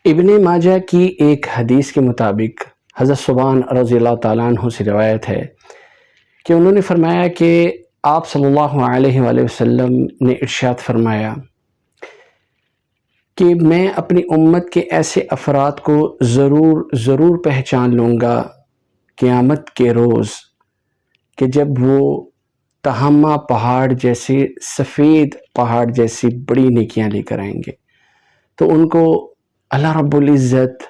ابن ماجہ کی ایک حدیث کے مطابق حضرت ثوبان رضی اللہ تعالیٰ عنہ سے روایت ہے کہ انہوں نے فرمایا کہ آپ صلی اللہ علیہ وآلہ وسلم نے ارشاد فرمایا کہ میں اپنی امت کے ایسے افراد کو ضرور پہچان لوں گا قیامت کے روز کہ جب وہ تہامہ پہاڑ جیسے سفید پہاڑ جیسی بڑی نیکیاں لے کر آئیں گے تو ان کو اللہ رب العزت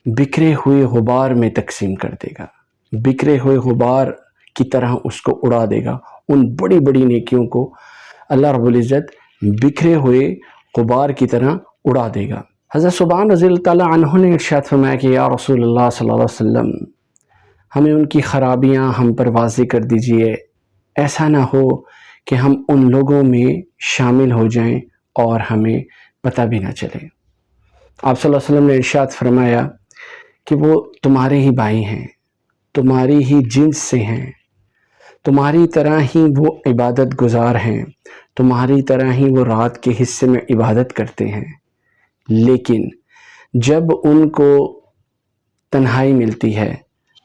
بکھرے ہوئے غبار میں تقسیم کر دے گا، بکھرے ہوئے غبار کی طرح اس کو اڑا دے گا۔ ان بڑی بڑی نیکیوں کو اللہ رب العزت بکھرے ہوئے غبار کی طرح اڑا دے گا۔ حضرت ثوبان رضی اللہ تعالیٰ عنہ نے ارشاد فرمایا کہ یا رسول اللہ صلی اللہ علیہ وسلم، ہمیں ان کی خرابیاں ہم پر واضح کر دیجئے، ایسا نہ ہو کہ ہم ان لوگوں میں شامل ہو جائیں اور ہمیں پتہ بھی نہ چلے۔ آپ صلی اللہ علیہ وسلم نے ارشاد فرمایا کہ وہ تمہارے ہی بھائی ہیں، تمہاری ہی جنس سے ہیں، تمہاری طرح ہی وہ عبادت گزار ہیں، تمہاری طرح ہی وہ رات کے حصے میں عبادت کرتے ہیں، لیکن جب ان کو تنہائی ملتی ہے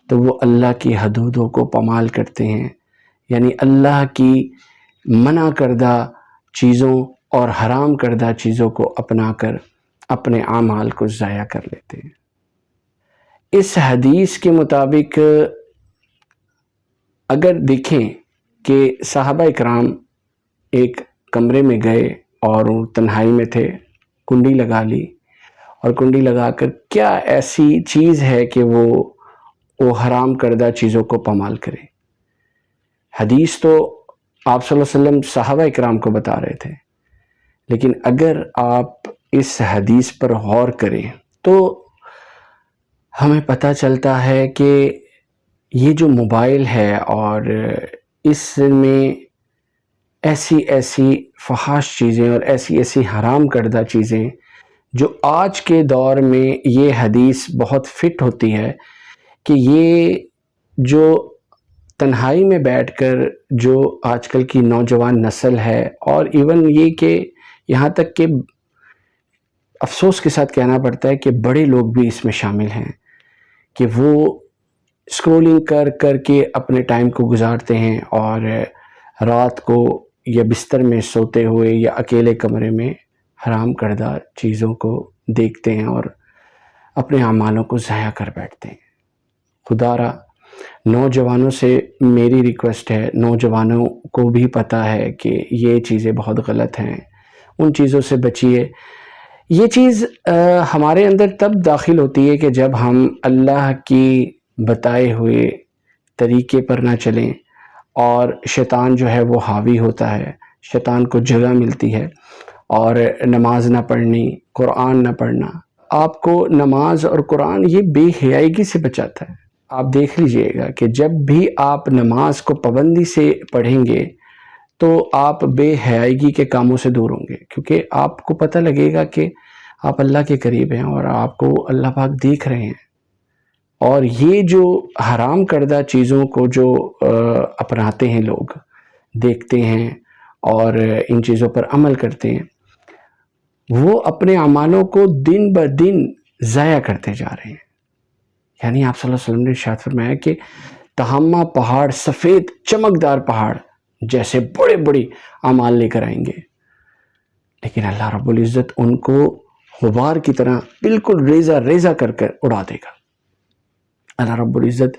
تو وہ اللہ کی حدودوں کو پامال کرتے ہیں، یعنی اللہ کی منع کردہ چیزوں اور حرام کردہ چیزوں کو اپنا کر اپنے اعمال کو ضائع کر لیتے ہیں۔ اس حدیث کے مطابق اگر دیکھیں کہ صحابہ اکرام ایک کمرے میں گئے اور وہ تنہائی میں تھے، کنڈی لگا لی، اور کنڈی لگا کر کیا ایسی چیز ہے کہ وہ حرام کردہ چیزوں کو پامال کرے؟ حدیث تو آپ صلی اللہ علیہ وسلم صحابہ اکرام کو بتا رہے تھے، لیکن اگر آپ اس حدیث پر غور کریں تو ہمیں پتہ چلتا ہے کہ یہ جو موبائل ہے اور اس میں ایسی فحش چیزیں اور ایسی حرام کردہ چیزیں جو آج کے دور میں یہ حدیث بہت فٹ ہوتی ہے کہ یہ جو تنہائی میں بیٹھ کر جو آج کل کی نوجوان نسل ہے، اور ایون یہ کہ یہاں تک کہ افسوس کے ساتھ کہنا پڑتا ہے کہ بڑے لوگ بھی اس میں شامل ہیں کہ وہ اسکرولنگ کر کے اپنے ٹائم کو گزارتے ہیں اور رات کو یا بستر میں سوتے ہوئے یا اکیلے کمرے میں حرام کردہ چیزوں کو دیکھتے ہیں اور اپنے اعمالوں کو ضائع کر بیٹھتے ہیں۔ خدا را نوجوانوں سے میری ریکویسٹ ہے، نوجوانوں کو بھی پتہ ہے کہ یہ چیزیں بہت غلط ہیں، ان چیزوں سے بچیے۔ یہ چیز ہمارے اندر تب داخل ہوتی ہے کہ جب ہم اللہ کی بتائے ہوئے طریقے پر نہ چلیں اور شیطان جو ہے وہ حاوی ہوتا ہے، شیطان کو جگہ ملتی ہے، اور نماز نہ پڑھنی، قرآن نہ پڑھنا۔ آپ کو نماز اور قرآن یہ بے حیائی سے بچاتا ہے۔ آپ دیکھ لیجئے گا کہ جب بھی آپ نماز کو پابندی سے پڑھیں گے تو آپ بے حیائی کے کاموں سے دور ہوں گے، کیونکہ آپ کو پتہ لگے گا کہ آپ اللہ کے قریب ہیں اور آپ کو اللہ پاک دیکھ رہے ہیں۔ اور یہ جو حرام کردہ چیزوں کو جو اپناتے ہیں لوگ، دیکھتے ہیں اور ان چیزوں پر عمل کرتے ہیں، وہ اپنے اعمالوں کو دن بدن ضائع کرتے جا رہے ہیں۔ یعنی آپ صلی اللہ علیہ وسلم نے ارشاد فرمایا کہ تہامہ پہاڑ سفید چمکدار پہاڑ جیسے بڑے اعمال لے کر آئیں گے، لیکن اللہ رب العزت ان کو غبار کی طرح بالکل ریزہ کر اڑا دے گا۔ اللہ رب العزت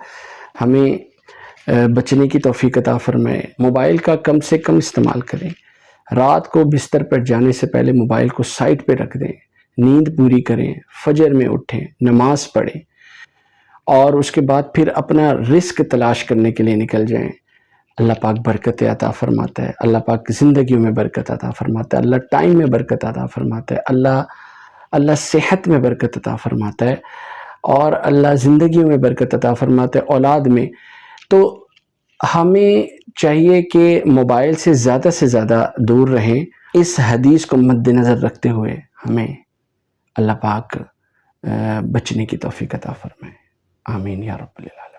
ہمیں بچنے کی توفیق عطا فرمائے۔ موبائل کا کم سے کم استعمال کریں، رات کو بستر پر جانے سے پہلے موبائل کو سائٹ پہ رکھ دیں، نیند پوری کریں، فجر میں اٹھیں، نماز پڑھیں، اور اس کے بعد پھر اپنا رزق تلاش کرنے کے لیے نکل جائیں۔ اللہ پاک برکت عطا فرماتا ہے، اللہ پاک زندگیوں میں برکت عطا فرماتا ہے، اللہ ٹائم میں برکت عطا فرماتا ہے، اللہ صحت میں برکت عطا فرماتا ہے، اور اللہ زندگیوں میں برکت عطا فرماتا ہے، اولاد میں۔ تو ہمیں چاہیے کہ موبائل سے زیادہ دور رہیں۔ اس حدیث کو مد نظر رکھتے ہوئے ہمیں اللہ پاک بچنے کی توفیق عطا فرمائے۔ آمین یا رب العالمین۔